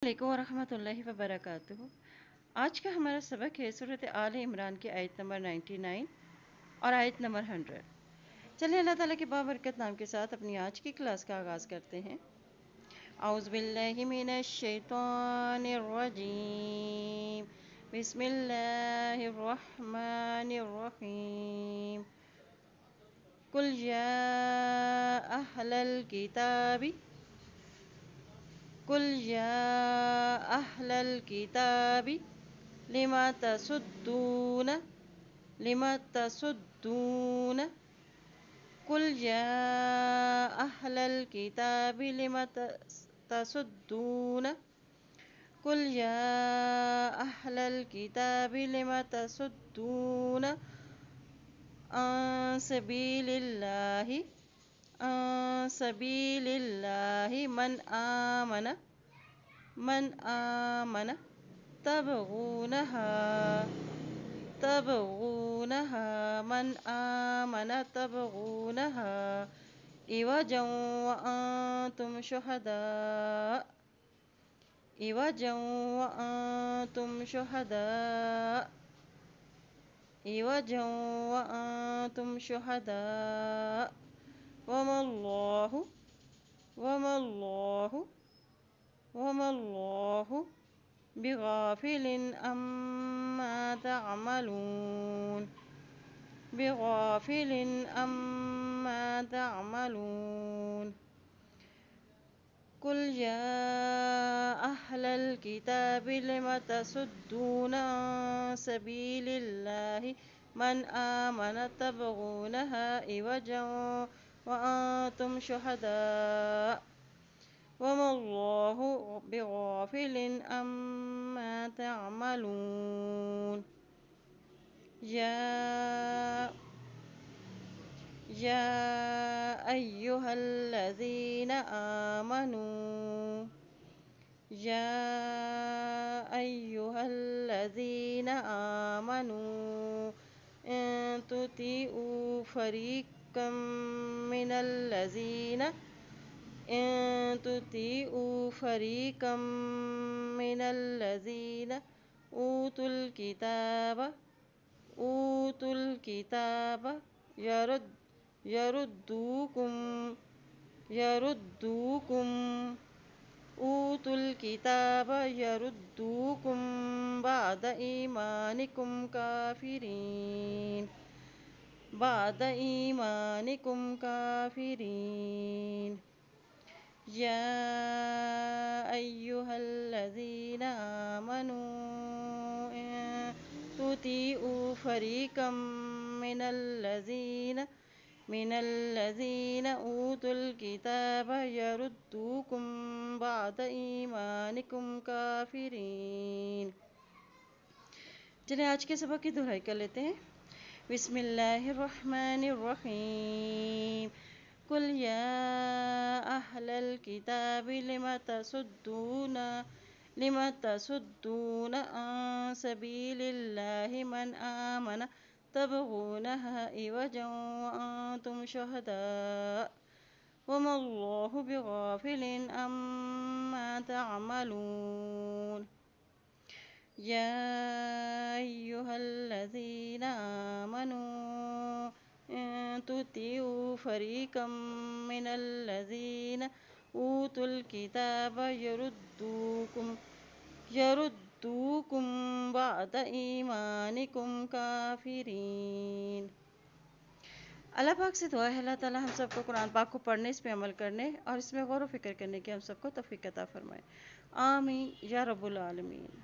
علیکم ورحمۃ اللہ وبرکاتہ۔ آج کا ہمارا سبق ہے سورۃ آل عمران کی آیت نمبر 99 اور آیت نمبر 100۔ چلیں اللہ تعالیٰ کے بابرکت نام کے ساتھ اپنی آج کی کلاس کا آغاز کرتے ہیں۔ اعوذ باللہ من الشیطان الرجیم، بسم اللہ الرحمن الرحیم۔ قل یا اہل الکتاب قل یا اہل الکتاب لم تصدون قل یا اہل الکتاب لم تصدون قل یا اہل الکتاب لم تصدون عن سبیل اللہ من آمن تبغونها عوجا وأنتم شهداء وما الله بغافل عما تعملون قل يا أهل الكتاب لم تصدون عن سبيل الله من آمن تبغونها عوجا وأنتم شهداء وما الله بغافل عما تعملون يا أيها الذين آمنوا إن تطيعوا فريقا من الذين أوتوا الكتاب يردوكم بعد إيمانكم كافرين يا أيها الذين آمنوا إن تطيعوا فريقا من الذين أوتوا الكتاب يردوكم بعد إيمانكم كافرين۔ چلیں آج کے سبق کی دہرائی کر لیتے ہیں۔ بسم اللہ الرحمن الرحیم۔ قل یا اہل الکتاب لم تصدون عن سبیل اللہ من آمن تبغونها عوجا وأنتم شهداء وما الله بغافل عما تعملون يا أيها الذين آمنوا إن تطيعوا فريقا من الذين أوتوا الكتاب يردوكم بعد إيمانكم كافرين۔ اللہ پاک سے دعا ہے اللہ تعالیٰ ہم سب کو قرآن پاک کو پڑھنے، اس پہ عمل کرنے اور اس میں غور و فکر کرنے کی ہم سب کو توفیق عطا فرمائے۔ آمین یا رب العالمین۔